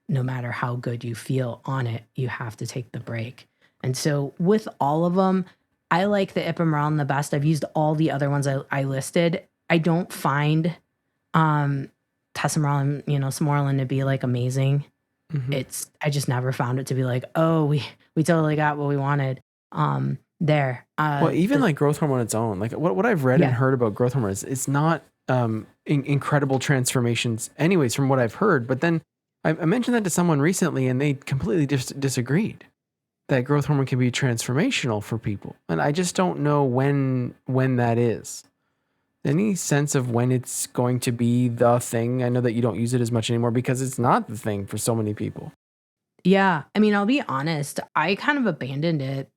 No matter how good you feel on it, you have to take the break. And so with all of them, I like the ipamorelin the best. I've used all the other ones I listed. I don't find tesamorelin, samorelin to be like amazing. I just never found it to be like, oh, we totally got what we wanted. There. Well, even like growth hormone on its own, like what I've read and heard about growth hormone is it's not incredible transformations anyways from what I've heard. But then I mentioned that to someone recently and they completely disagreed that growth hormone can be transformational for people. And I just don't know when that is. Any sense of when it's going to be the thing? I know that you don't use it as much anymore because it's not the thing for so many people. Yeah. I mean, I'll be honest. I kind of abandoned it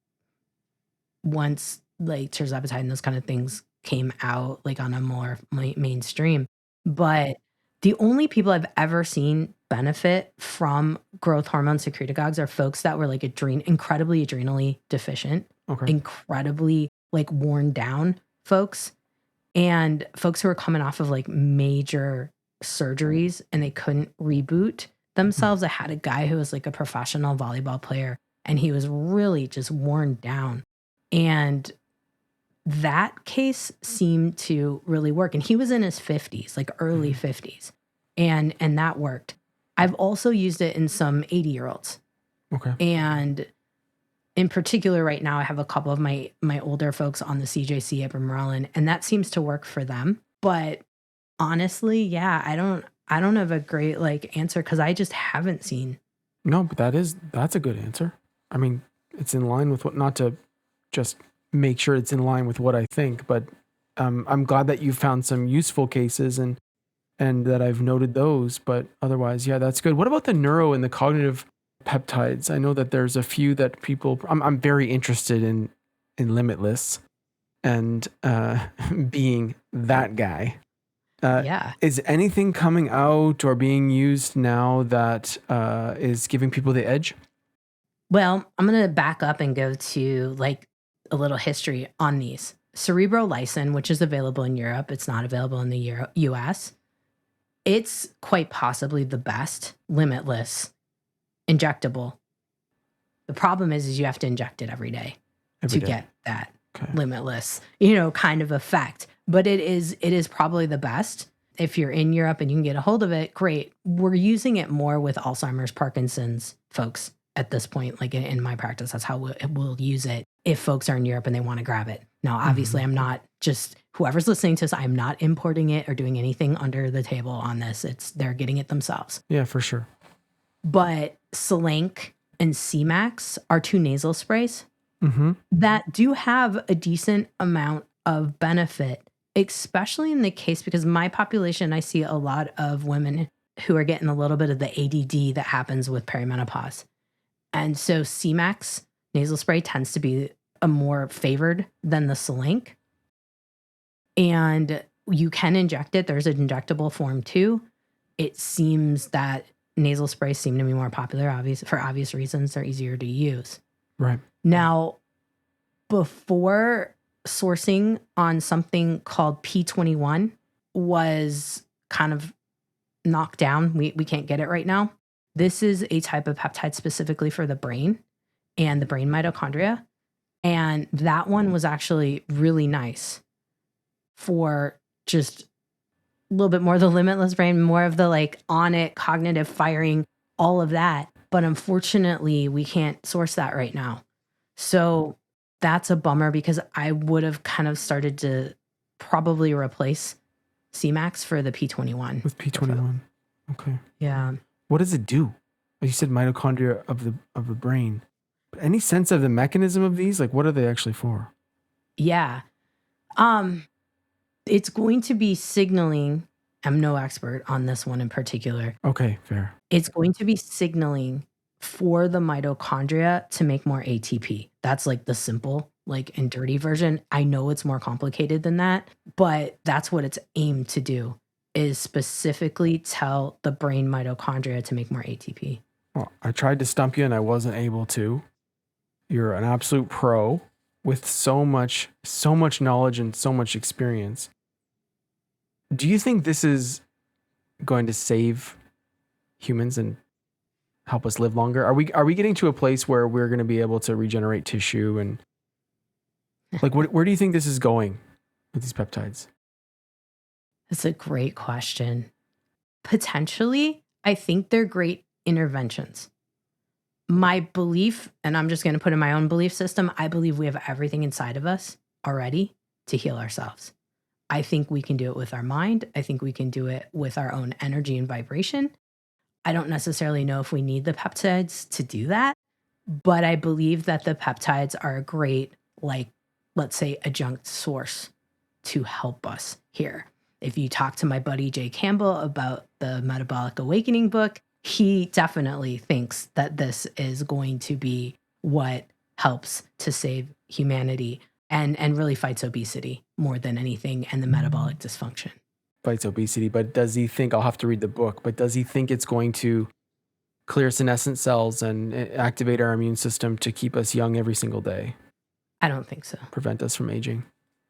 once like tirzepatide and those kind of things came out like on a more mainstream. But the only people I've ever seen benefit from growth hormone secretagogues are folks that were like incredibly adrenally deficient, incredibly like worn down folks. And folks who were coming off of like major surgeries and they couldn't reboot themselves. I had a guy who was like a professional volleyball player and he was really just worn down. And that case seemed to really work. And he was in his 50s, like early 50s. And that worked. I've also used it in some 80-year-olds. Okay. And in particular, right now, I have a couple of my older folks on the CJC ibuprofen, and that seems to work for them. But honestly, yeah, I don't have a great like answer because I just haven't seen. No, but that's a good answer. I mean, it's in line with what, not to just make sure it's in line with what I think, but I'm glad that you found some useful cases and that I've noted those. But otherwise, yeah, that's good. What about the neuro and the cognitive peptides? I know that there's a few that people. I'm very interested in Limitless and being that guy. Yeah. Is anything coming out or being used now that is giving people the edge? Well, I'm going to back up and go to like a little history on these. Cerebrolysin, which is available in Europe, it's not available in the US. It's quite possibly the best limitless injectable. The problem is you have to inject it every day to get that limitless, kind of effect. But it is probably the best. If you're in Europe and you can get a hold of it, great. We're using it more with Alzheimer's, Parkinson's folks at this point. Like in my practice, that's how we'll use it if folks are in Europe and they want to grab it. Now, obviously, I'm not just whoever's listening to this, I'm not importing it or doing anything under the table on this. They're getting it themselves. Yeah, for sure. But Selenk and C-Max are two nasal sprays that do have a decent amount of benefit, especially in the case because my population, I see a lot of women who are getting a little bit of the ADD that happens with perimenopause. And so C-Max nasal spray tends to be a more favored than the Selenk. And you can inject it. There's an injectable form too. It seems that nasal sprays seem to be more popular, for obvious reasons. They're easier to use. Right. Now, before sourcing on something called P21 was kind of knocked down, we can't get it right now. This is a type of peptide specifically for the brain and the brain mitochondria. And that one was actually really nice for just a little bit more of the limitless brain, more of the like on it, cognitive firing, all of that. But unfortunately, we can't source that right now. So that's a bummer because I would have kind of started to probably replace C-Max for the P21. With P21. Okay. Yeah. What does it do? You said mitochondria of the brain. But any sense of the mechanism of these? Like, what are they actually for? Yeah. It's going to be signaling. I'm no expert on this one in particular. Okay, fair. It's going to be signaling for the mitochondria to make more ATP. That's like the simple, like and dirty version. I know it's more complicated than that, but that's what it's aimed to do, is specifically tell the brain mitochondria to make more ATP. Well, I tried to stump you and I wasn't able to. You're an absolute pro with so much knowledge and so much experience. Do you think this is going to save humans and help us live longer? Are we getting to a place where we're going to be able to regenerate tissue and like where do you think this is going with these peptides? That's a great question. Potentially, I think they're great interventions. My belief, and I'm just going to put in my own belief system, I believe we have everything inside of us already to heal ourselves. I think we can do it with our mind. I think we can do it with our own energy and vibration. I don't necessarily know if we need the peptides to do that, but I believe that the peptides are a great, like, let's say, adjunct source to help us here. If you talk to my buddy Jay Campbell about the Metabolic Awakening book, he definitely thinks that this is going to be what helps to save humanity and really fights obesity more than anything and the metabolic dysfunction. Fights obesity, but does he think, I'll have to read the book, but does he think it's going to clear senescent cells and activate our immune system to keep us young every single day? I don't think so. Prevent us from aging?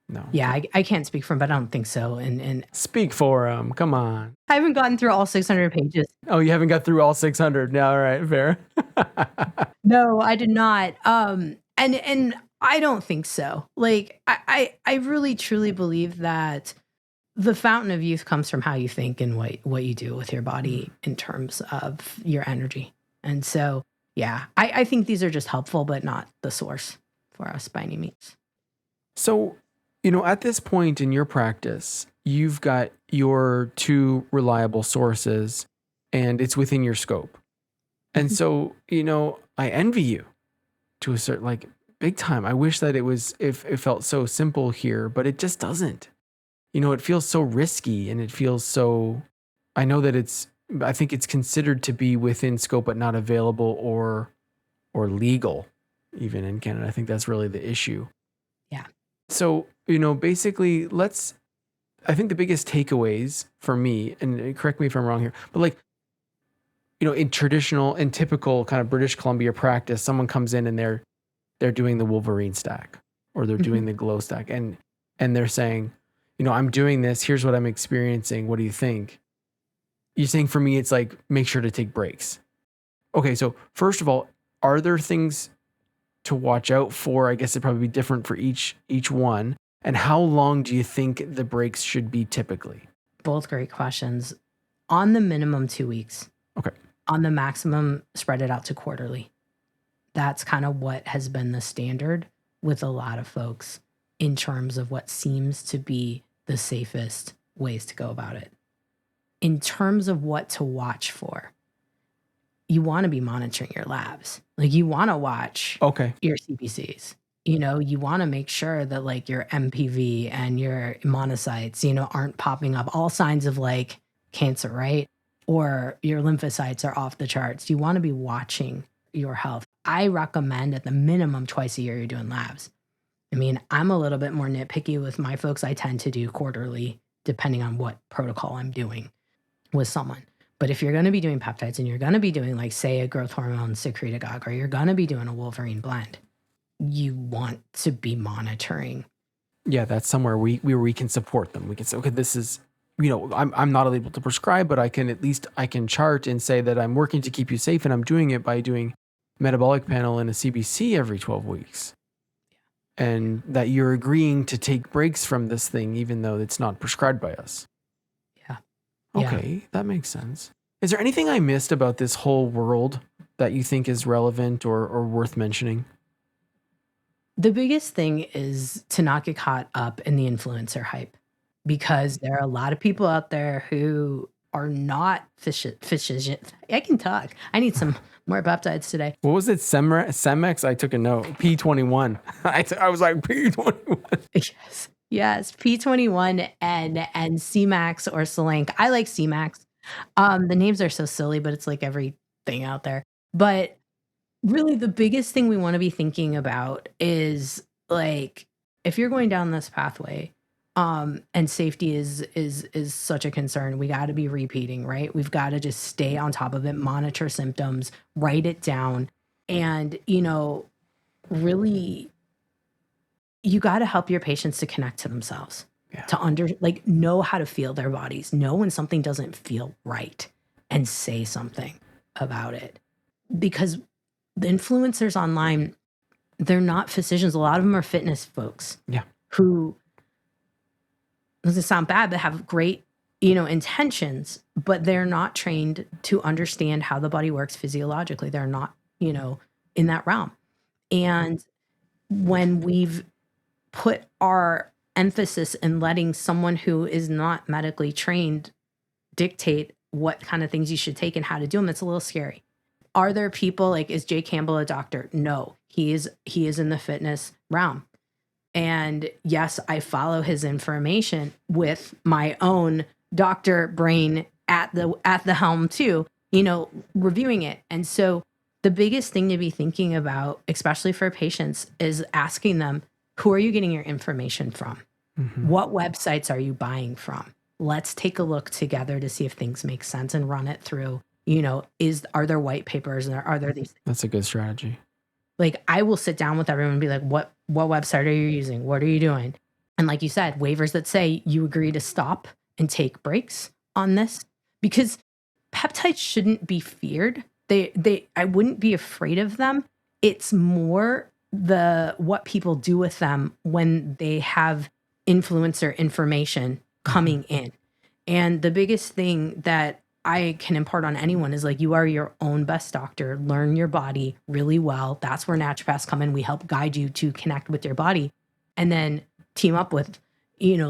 No. Yeah, I can't speak for him, but I don't think so. And Speak for him. Come on. I haven't gotten through all 600 pages. Oh, you haven't got through all 600. No, all right, fair. No, I did not. And I don't think so. Like I really truly believe that the fountain of youth comes from how you think and what you do with your body in terms of your energy. And so, yeah, I think these are just helpful, but not the source for us by any means. So, at this point in your practice, you've got your two reliable sources and it's within your scope. And so, I envy you to a certain, like, big time. I wish that it felt so simple here, but it just doesn't. It feels so risky and it feels so, I know that I think it's considered to be within scope, but not available or legal, even in Canada. I think that's really the issue. Yeah. So, basically, I think the biggest takeaways for me, and correct me if I'm wrong here, but like, in typical kind of British Columbia practice, someone comes in and they're doing the Wolverine stack or they're doing the glow stack and they're saying, I'm doing this. Here's what I'm experiencing. What do you think? You're saying for me, it's like, make sure to take breaks. Okay. So first of all, are there things to watch out for? I guess it'd probably be different for each one. And how long do you think the breaks should be typically? Both great questions. On the minimum, 2 weeks. Okay. On the maximum, spread it out to quarterly. That's kind of what has been the standard with a lot of folks in terms of what seems to be the safest ways to go about it. In terms of what to watch for, you want to be monitoring your labs. Like you want to watch your CBCs. You want to make sure that like your MPV and your monocytes, aren't popping up, all signs of like cancer, right? Or your lymphocytes are off the charts. You want to be watching your health. I recommend at the minimum twice a year you're doing labs. I mean, I'm a little bit more nitpicky with my folks. I tend to do quarterly, depending on what protocol I'm doing with someone. But if you're going to be doing peptides and you're going to be doing like, say, a growth hormone secretagogue, or you're going to be doing a Wolverine blend, you want to be monitoring. Yeah, that's somewhere we can support them. We can say, okay, this is, I'm not able to prescribe, but I can chart and say that I'm working to keep you safe, and I'm doing it by doing metabolic panel and a CBC every 12 weeks. And that you're agreeing to take breaks from this thing, even though it's not prescribed by us. Yeah. Okay, that makes sense. Is there anything I missed about this whole world that you think is relevant or worth mentioning? The biggest thing is to not get caught up in the influencer hype, because there are a lot of people out there who are not fishes. I can talk. I need some more peptides today. What was it? Semex? I took a note. P21. I was like, P21. Yes. P21 and CMAX or Solank. I like CMAX. The names are so silly, but it's like everything out there. But really the biggest thing we want to be thinking about is like, if you're going down this pathway, and safety is such a concern, we got to be repeating, right? We've got to just stay on top of it, monitor symptoms, write it down. And, really, you got to help your patients to connect to themselves, to know how to feel their bodies, know when something doesn't feel right, and say something about it. Because the influencers online, they're not physicians. A lot of them are fitness folks who, doesn't sound bad, but have great, intentions, but they're not trained to understand how the body works physiologically. They're not, in that realm. And when we've put our emphasis in letting someone who is not medically trained dictate what kind of things you should take and how to do them, it's a little scary. Are there people like, is Jay Campbell a doctor? No, he is in the fitness realm. And yes, I follow his information with my own doctor brain at the helm too, reviewing it. And so the biggest thing to be thinking about, especially for patients, is asking them, who are you getting your information from? Mm-hmm. What websites are you buying from? Let's take a look together to see if things make sense and run it through. Are there white papers and are there these? That's a good strategy. Like, I will sit down with everyone and be like, what website are you using? What are you doing? And like you said, waivers that say you agree to stop and take breaks on this, because peptides shouldn't be feared. I wouldn't be afraid of them. It's more what people do with them when they have influencer information coming in. And the biggest thing that I can impart on anyone is like, you are your own best doctor. Learn your body really well. That's where naturopaths come in. We help guide you to connect with your body, and then team up with,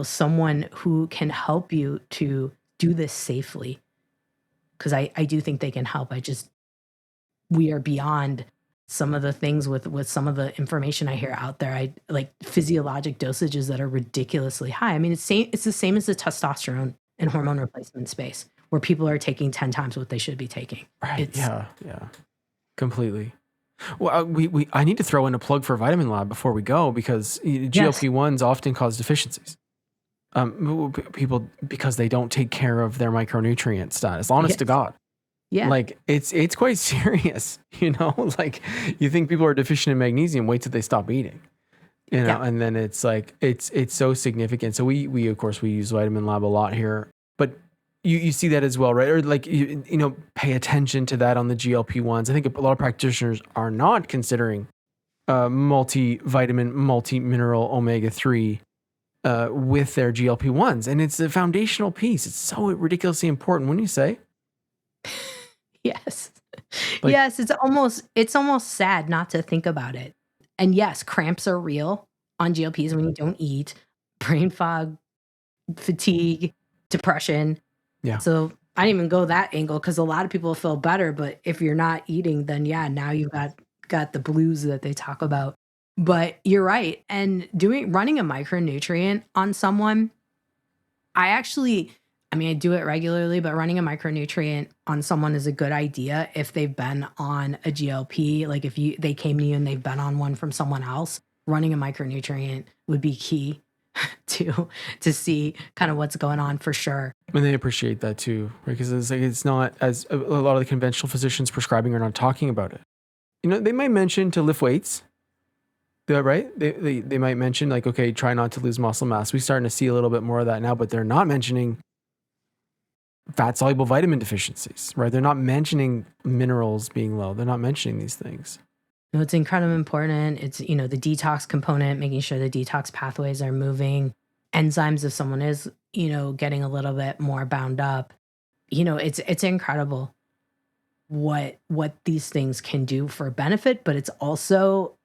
someone who can help you to do this safely. Because I do think they can help. We are beyond some of the things with some of the information I hear out there. I like physiologic dosages that are ridiculously high. I mean, it's the same as the testosterone and hormone replacement space, where people are taking 10 times what they should be taking. Right. Yeah. Completely. Well, I need to throw in a plug for VitaminLab before we go, because GLP-1s often cause deficiencies. People, because they don't take care of their micronutrient status. Honest to God. Yeah. Like it's quite serious, like you think people are deficient in magnesium, wait till they stop eating, and then it's like, it's so significant. So we of course, we use VitaminLab a lot here, but you see that as well, right? Or like, pay attention to that on the GLP-1s. I think a lot of practitioners are not considering multivitamin, multi-mineral omega-3 with their GLP-1s. And it's a foundational piece. It's so ridiculously important, wouldn't you say? Yes. Yes, it's almost sad not to think about it. And yes, cramps are real on GLPs when you don't eat, brain fog, fatigue, depression. Yeah. So I didn't even go that angle, because a lot of people feel better, but if you're not eating, then now you've got the blues that they talk about. But you're right. And running a micronutrient on someone, I do it regularly, but running a micronutrient on someone is a good idea if they've been on a GLP. Like if they came to you and they've been on one from someone else, running a micronutrient would be key to see kind of what's going on, for sure. And they appreciate that too, right? Because it's not, as a lot of the conventional physicians prescribing are not talking about it. They might mention to lift weights, right? They might mention like, okay, try not to lose muscle mass. We're starting to see a little bit more of that now, but they're not mentioning fat soluble vitamin deficiencies, right? They're not mentioning minerals being low. They're not mentioning these things. It's incredibly important. It's, the detox component, making sure the detox pathways are moving. Enzymes, if someone is, getting a little bit more bound up, it's incredible what these things can do for benefit, but it's also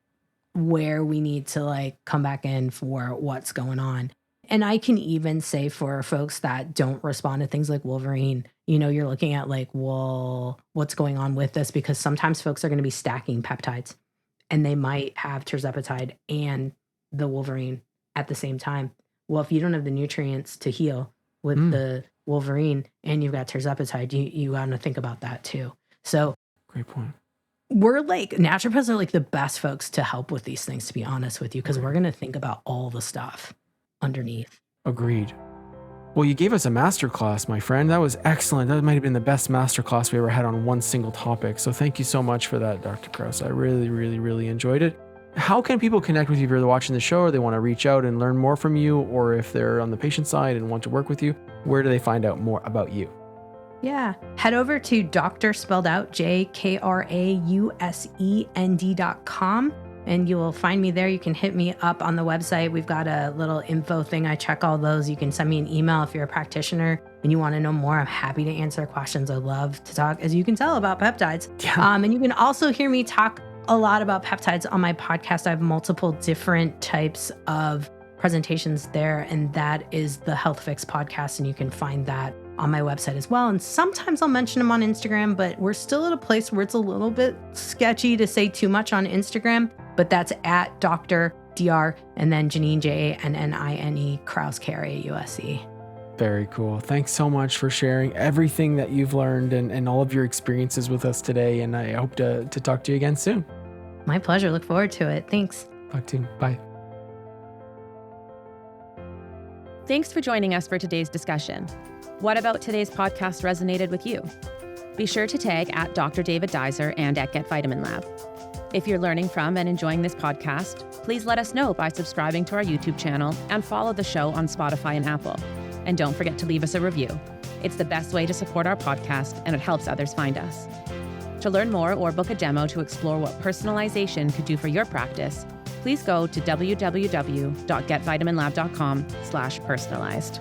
where we need to like come back in for what's going on. And I can even say for folks that don't respond to things like Wolverine, you're looking at like, well, what's going on with this? Because sometimes folks are going to be stacking peptides, and they might have tirzepatide and the Wolverine at the same time. Well, if you don't have the nutrients to heal with the Wolverine and you've got tirzepatide, you got to think about that too. So great point. We're like, naturopaths are like the best folks to help with these things, to be honest with you, because we're going to think about all the stuff underneath. Agreed. Well, you gave us a masterclass, my friend. That was excellent. That might have been the best masterclass we ever had on one single topic. So thank you so much for that, Dr. Krause. I really, really, really enjoyed it. How can people connect with you if they're watching the show, or they want to reach out and learn more from you, or if they're on the patient side and want to work with you? Where do they find out more about you? Yeah. Head over to Dr. spelled out JKRAUSEND.com, and you will find me there. You can hit me up on the website. We've got a little info thing. I check all those. You can send me an email if you're a practitioner and you want to know more. I'm happy to answer questions. I love to talk, as you can tell, about peptides. Yeah. And you can also hear me talk a lot about peptides on my podcast. I have multiple different types of presentations there, and that is the Health Fix podcast, and you can find that on my website as well. And sometimes I'll mention them on Instagram, but we're still at a place where it's a little bit sketchy to say too much on Instagram, but that's at Dr. Dr. and then Jannine, Jannine Krause, Krause. Very cool. Thanks so much for sharing everything that you've learned and all of your experiences with us today. And I hope to talk to you again soon. My pleasure. Look forward to it. Thanks. Talk to you. Bye. Thanks for joining us for today's discussion. What about today's podcast resonated with you? Be sure to tag at Dr. David Duizer and at Get VitaminLab. If you're learning from and enjoying this podcast, please let us know by subscribing to our YouTube channel and follow the show on Spotify and Apple. And don't forget to leave us a review. It's the best way to support our podcast, and it helps others find us. To learn more or book a demo to explore what personalization could do for your practice, please go to www.getvitaminlab.com/personalized.